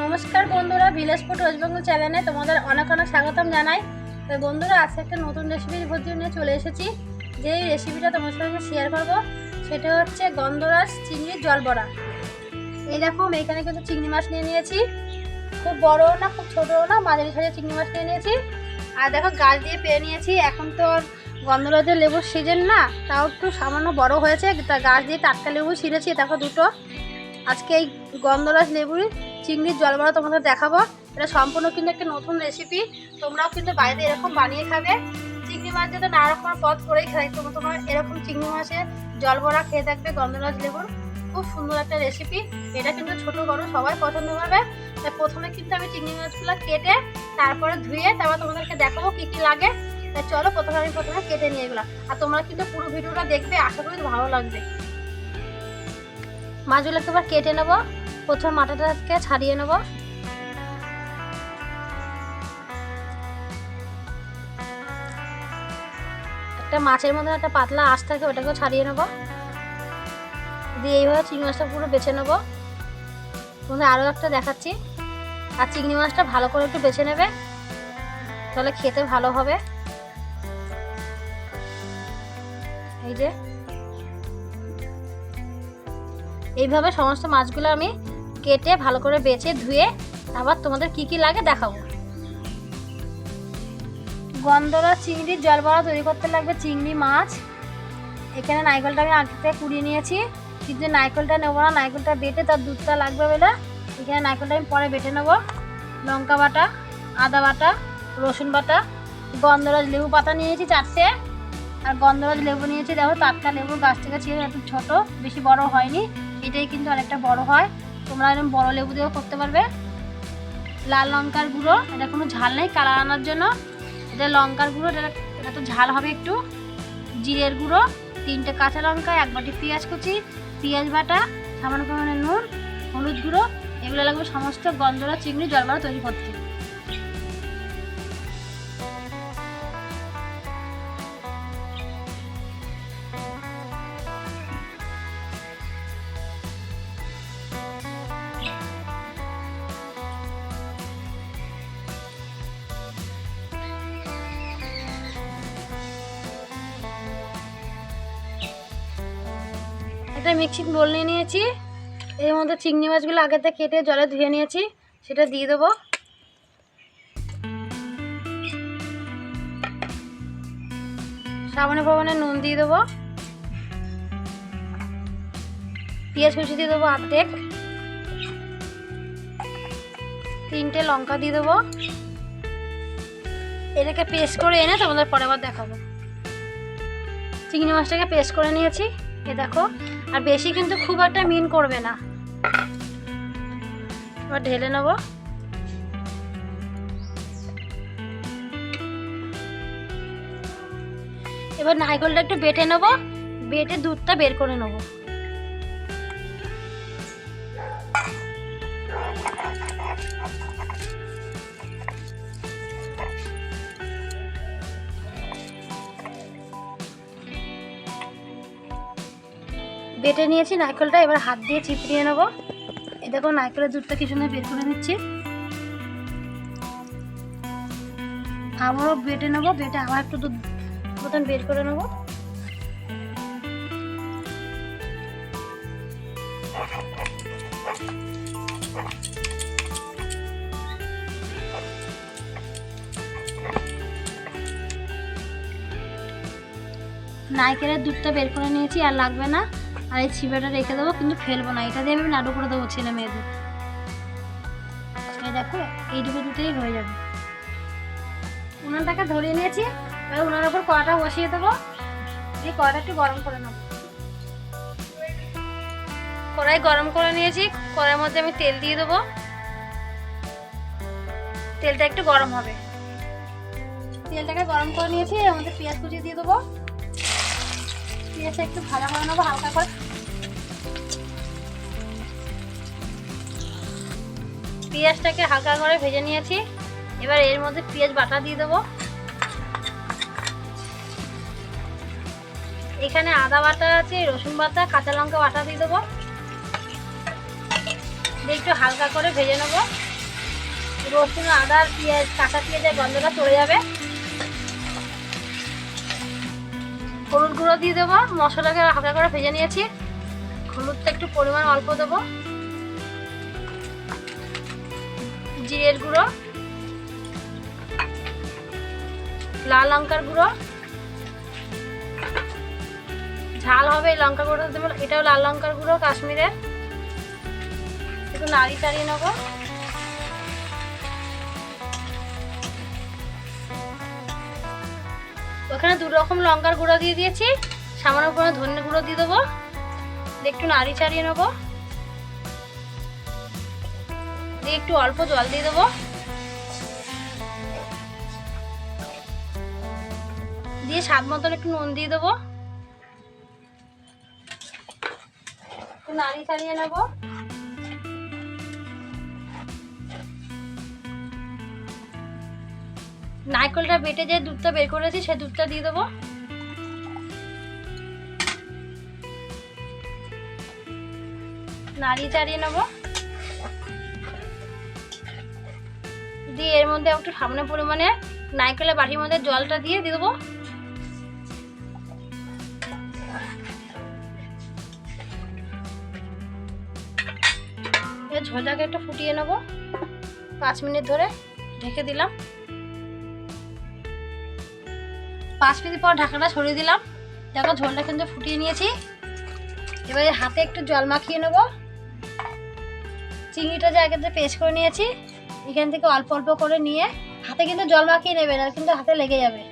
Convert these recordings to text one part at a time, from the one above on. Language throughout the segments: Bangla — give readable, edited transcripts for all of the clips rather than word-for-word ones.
নমস্কার বন্ধুরা, ভিলেজ ফুড ওয়েস্ট বেঙ্গল চ্যানেলে তোমাদের অনেক অনেক স্বাগতম জানাই। তো বন্ধুরা, আজকে একটা নতুন রেসিপির ভিডিও নিয়ে চলে এসেছি। যে রেসিপিটা তোমার সঙ্গে শেয়ার করব সেটা হচ্ছে গন্ধরাজ চিংড়ির জলবড়া। এই দেখো, আমি এখানে কিন্তু চিংড়ি মাছ নিয়ে নিয়েছি। খুব বড় না, খুব ছোটও না, মাঝারি সাইজের চিংড়ি মাছ নিয়ে নিয়েছি। আর দেখো, গাছ দিয়ে পেয়ে নিয়েছি। এখন তো গন্ধরাজের লেবুর সিজন না, তাও একটু সামান্য বড় হয়েছে। তা গাছ দিয়ে টাটকা লেবু ছিঁড়েছি, দেখো দুটো। আজকে এই গন্ধরাজ লেবুর চিংড়ির জলবড়া তোমাদের দেখাবো। এটা সম্পূর্ণ কিন্তু একটা নতুন রেসিপি। তোমরাও কিন্তু বাড়িতে এরকম বানিয়ে খাবে। চিংড়ি মাছ যাতে নানা রকম পদ করেই খাই, তোমরা এরকম চিংড়ি মাছের জলবড়া খেয়ে থাকবে গন্ধরাজ লেবুর। খুব সুন্দর একটা রেসিপি। এটা কিন্তু ছোট বড় সবাই পছন্দ করবে। তাই প্রথমে কিন্তু আমি চিংড়ি মাছগুলো কেটে তারপরে ধুয়ে তারপর তোমাদেরকে দেখাবো কি কি লাগে। তাই চলো, প্রথমে কেটে নিয়ে এগুলো। আর তোমরা কিন্তু পুরো ভিডিওটা দেখবে, আশা করি ভালো লাগবে। মাছগুলোকে এবার কেটে নেবো। প্রথম মাথাটাকে ছাড়িয়ে নেব। একটা মাছের মধ্যে একটা পাতলা আঁশ থাকে, ওটাকেও ছাড়িয়ে নেব। দিয়ে এইভাবে চিংড়ি মাছটা পুরো বেছে নেবো। তোমাদের আরও একটা দেখাচ্ছি। আর চিংড়ি মাছটা ভালো করে একটু বেছে নেবে, তাহলে খেতে ভালো হবে। এই যে এইভাবে সমস্ত মাছগুলো আমি কেটে ভালো করে বেছে ধুয়ে আবার তোমাদের কি কি লাগে দেখাবো। গন্ধরাজ চিংড়ির জলবড়া তৈরি করতে লাগবে চিংড়ি মাছ। এখানে নারকেলটা আমি আগে থেকে কুড়িয়ে নিয়েছি, কিন্তু নারকেলটা নেবো না, নারকেলটা বেটে তার দুধটা লাগবে বলে এখানে নারকেলটা আমি পরে বেটে নেবো। লঙ্কা বাটা, আদা বাটা, রসুন বাটা, গন্ধরাজ লেবু পাতা নিয়েছি 4টে। আর গন্ধরাজ লেবু নিয়েছি, দেখো টাটকা লেবু, গাছ থেকে ছিঁড়ে, একটু ছোটো, বেশি বড় হয়নি। এটাই কিন্তু অনেকটা বড় হয়। তোমরা এরকম বড় লেবু দিয়েও করতে পারবে। লাল লঙ্কার গুঁড়ো, এটা কোনো ঝাল নেই, কালার আনার জন্য। এটা লঙ্কার গুঁড়ো, এটা তো ঝাল হবে একটু। জিরের গুঁড়ো, 3টে কাঁচা লঙ্কা, 1 বাটি পেঁয়াজ কুচি, পেঁয়াজ বাটা, সামান্য পরিমাণে নুন, হলুদ গুঁড়ো। এগুলো লাগবে সমস্ত গন্ধরাজ চিংড়ি জলবড়া তৈরি করতে। একটা মিক্সিং বোল নিয়ে নিয়েছি। এর মধ্যে চিংড়ি মাছগুলো আগে থেকে কেটে জলে ধুয়ে নিয়েছি, সেটা দিয়ে দেবো। সামান্য পরিমাণে নুন দিয়ে দেবো। পেঁয়াজ কুচি দিয়ে দেবো অর্ধেক। 3টে লঙ্কা দিয়ে দেবো। এটাকে পেস্ট করে এনে তোমাদের পরে আবার দেখাবো। চিংড়ি মাছটাকে পেস্ট করে নিয়েছি, এ দেখো। আর বেশি কিন্তু খুব একটা মিন করবে না। এবার ঢেলে নেব। এবার নারকেলটা একটু বেটে নেব, বেটে দুধটা বের করে নেব। বেটে নিয়েছি নারকেলটা, এবার হাত দিয়ে চিপড়িয়ে নেব। এই দেখো, নারকেলের দুধটা কি সুন্দর বের করে নিচ্ছি। আবারও বেটে নেব, বেটে আবার একটু দুধ মতন বের করে নেব। নারকেলের দুধটা বের করে নিয়েছি, আর লাগবে না। আর এই ছিপাটা রেখে দেবো, কিন্তু ফেলবো না। এটা দিয়ে আমি নাড়ু করে দেবো ছেলে মেয়েদের। এই দেখো, এইটুকু দুধেই হয়ে যাবে। উনানটাকে ধরিয়ে নিয়েছি, এবার উনার ওপর কড়াটা বসিয়ে দেবো। এই কড়াটা একটু গরম করে নেবো। কড়াই গরম করে নিয়েছি, কড়াইয়ের মধ্যে আমি তেল দিয়ে দেবো। তেলটা একটু গরম হবে। তেলটাকে গরম করে নিয়েছি, এর মধ্যে পেঁয়াজ কুচি দিয়ে দেবো। পেঁয়াজটা একটু ভাজা করে নেবো হালকা করে। পেঁয়াজটাকে হালকা করে ভেজে নিয়েছি। এবার এর মধ্যে পেঁয়াজ বাটা দিয়ে দেবো। এখানে আদা বাটা আছে, রসুন বাটা, কাঁচা লঙ্কা বাটা দিয়ে দেবো। দিয়ে একটু হালকা করে ভেজে নেব। রসুন আদা আর পেঁয়াজ, কাঁচা পেঁয়াজের গন্ধটা চলে যাবে। হলুদ গুঁড়ো দিয়ে দেবো, মশলাকে হালকা করে ভেজে নিয়েছি। হলুদটা একটু পরিমাণ অল্প দেবো। জিরের গুঁড়ো, লাল লঙ্কার গুঁড়ো, ঝাল হবে এই লঙ্কা গুঁড়োটা দেবো, এটাও লাল লঙ্কার গুঁড়ো কাশ্মীরের। একটু নাড়ি চাড়িয়ে নেবো। ওখানে 2 রকম লঙ্কার গুঁড়ো দিয়ে দিয়েছি, সামান্য করে ধনে গুঁড়ো দিয়ে দেবো, একটু নাড়ি চাড়িয়ে নেবো। দিয়ে একটু অল্প জল দিয়ে দেবো। দিয়ে স্বাদ মতন একটু নুন দিয়ে দেবো, একটু নাড়ি চাড়িয়ে নেবো। নারকেলটা বেটে যে দুধটা বের করেছি সেই দুধটা দিয়ে দেবো। নাড়িয়ে চাড়িয়ে নেবো। দিয়ে এর মধ্যে একটু সামান্য পরিমাণে নারকেলের বাটির মধ্যে জলটা দিয়ে দেবো। ঝোলটাকে একটু ফুটিয়ে নেবো 5 মিনিট ধরে, ঢেকে দিলাম। 5 মিনিট পর ঢাকাটা সরিয়ে দিলাম। দেখো ঝোলটা কিন্তু ফুটিয়ে নিয়েছি। এবারে হাতে একটু জল মাখিয়ে নেবো। চিংড়িটা যে আগে যে পেস্ট করে নিয়েছি এখান থেকে অল্প অল্প করে নিয়ে, হাতে কিন্তু জল মাখিয়ে নেবে না, কিন্তু হাতে লেগে যাবে।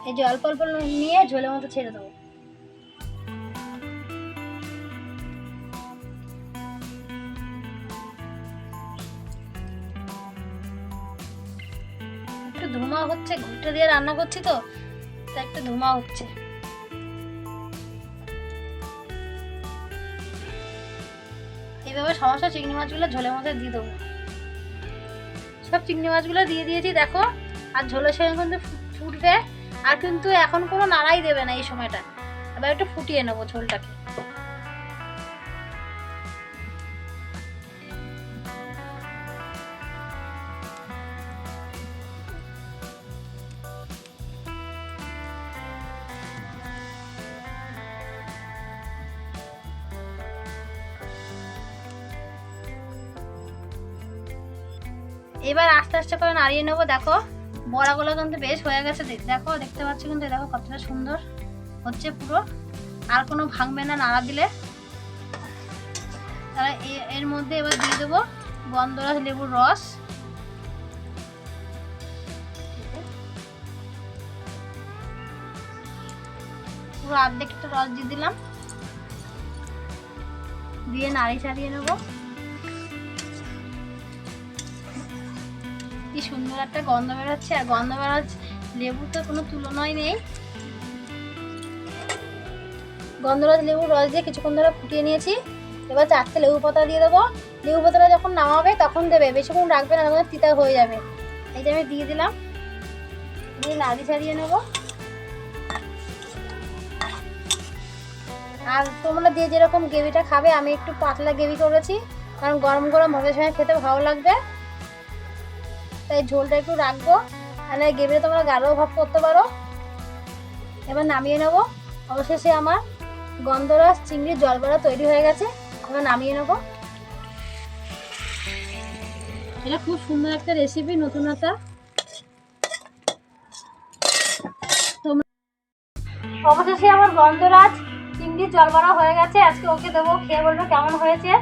এই যে অল্প অল্প নিয়ে ঝোলের মতো ছেড়ে দেবো। একটু ধোঁয়া হচ্ছে, ঘুঁটে দিয়ে রান্না করছি তো তাই একটু ধোঁয়া হচ্ছে। এইভাবে সমস্ত চিংড়ি মাছগুলো ঝোলের মধ্যে দিয়ে দেবো। সব চিংড়ি মাছগুলো দিয়ে দিয়েছি দেখো। আর ঝোলের সঙ্গে কিন্তু ফুটবে, আর কিন্তু এখন কোনো নাড়াই দেবে না এই সময়টা। এবার একটু ফুটিয়ে নেবো ঝোলটাকে। এবার আস্তে আস্তে করে নাড়িয়ে নেবো। দেখো বড়াগুলো কিন্তু বেশ হয়ে গেছে, দেখো দেখতে পাচ্ছি কিন্তু দেখো কতটা সুন্দর হচ্ছে পুরো, আর কোনো ভাঙবে না নাড়া দিলে। তাহলে এর মধ্যে এবার দিয়ে দেবো গন্ধরাজ লেবুর রস। পুরো অর্ধেকটা রস দিয়ে দিলাম, দিয়ে নাড়ি চাড়িয়ে নেবো। কি সুন্দর একটা গন্ধ বেরোচ্ছে, আর গন্ধ বেরোজ লেবুর তো কোনো তুলনাই নেই। গন্ধরাজ লেবুর রস দিয়ে কিছুক্ষণ ধরে ফুটিয়ে নিয়েছি। এবার 4টে লেবু পাতা দিয়ে দেবো। লেবু পাতাটা যখন নামাবে তখন দেবে, বেশিক্ষণ রাখবে না, তখন তিতা হয়ে যাবে। এই যে আমি দিয়ে দিলাম, দিয়ে নাড়ি ছাড়িয়ে নেবো। আর তোমরা যে যেরকম গ্রেভিটা খাবে, আমি একটু পাতলা গ্রেভি করেছি, কারণ গরম গরম ভাতের সঙ্গে খেতে ভালো লাগবে, তাই ঝোলটা একটু রাখবো। আর গ্রেভিটা তোমরা গাঢ়ও ভাব করতে পারো। এবার নামিয়ে নেব। অবশেষে আমার গন্ধরাজ চিংড়ির জলবড়া তৈরি হয়ে গেছে। এবার নামিয়ে নেব। এটা খুব সুন্দর একটা রেসিপি, নতুনতা। অবশেষে আমার গন্ধরাজ চিংড়ির জলবড়া হয়ে গেছে। আজকে ওকে দেবো, খেয়ে বলবো কেমন হয়েছে।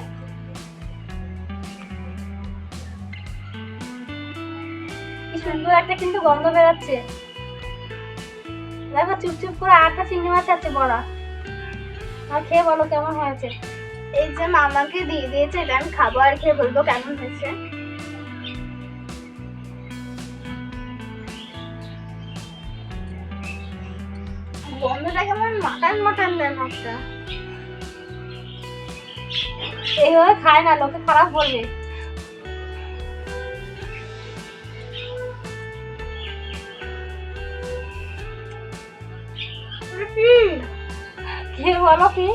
সুন্দর একটা কিন্তু গন্ধ বেরোচ্ছে। দেখো চুপচুপ করে 8টা চিংড়ি মাছ আছে বড়া। আর খেয়ে বলো কেমন হয়েছে। এই যে মামাকে দিয়ে দিয়েছে, এটা আমি খাবো আর খেয়ে বলবো কেমন হয়েছে। গন্ধটা কেমন মাটন মাটন দেন একটা। এইভাবে খায় না, লোকে খারাপ বলবে। খেয়ে বলো কি,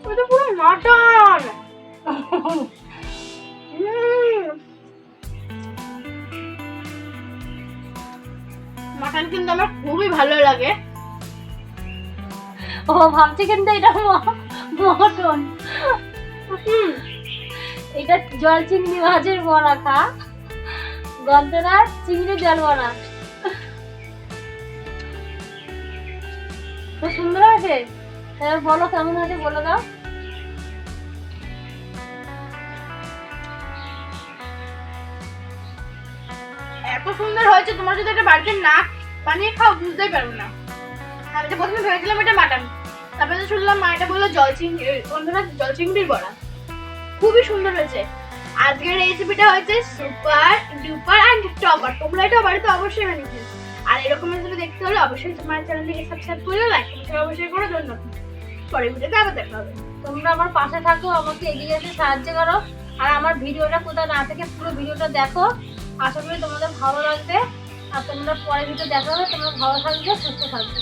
ওটা পুরো মাটন। মাটন কিন্তু আমার খুবই ভালো লাগে। ও ভাবছি কিন্তু এটা মটন। এটা জল চিংড়ি মাছের বড়া খা, গন্ধরাজ চিংড়ি জলবড়া। খুব সুন্দর আছে। এবার বলো কেমন আছে, বলে দাও। এত সুন্দর হয়েছে, তোমার যদি একটা বাড়িতে না বানিয়ে খাও বুঝতেই পারবে না। আমি তো প্রথমে ভেবেছিলাম এটা মাটন, তারপরে তো শুনলাম মা এটা বললো জল চিংড়ির বড়া। খুবই সুন্দর হয়েছে। আজকের রেসিপিটা হয়েছে সুপার ডুপার অ্যান্ড টপার। তোমরা এটা বাড়িতে অবশ্যই বানিয়ে খেও। আর এরকম রেসিপি দেখতে হলে অবশ্যই তোমার চ্যানেলটিকে সাবস্ক্রাইব করে লাইক অবশ্যই করে ধন্যবাদ। পরের ভিডিওতে আবার দেখা হবে। তোমরা আমার পাশে থাকো, আমাকে এগিয়ে যেতে সাহায্য করো। আর আমার ভিডিওটা কোথাও না থেকে পুরো ভিডিওটা দেখো। আশা করি তোমাদের ভালো লাগবে। আর তোমরা পরের ভিডিও দেখা হবে। তোমরা ভালো থাকবে, সুস্থ থাকবে।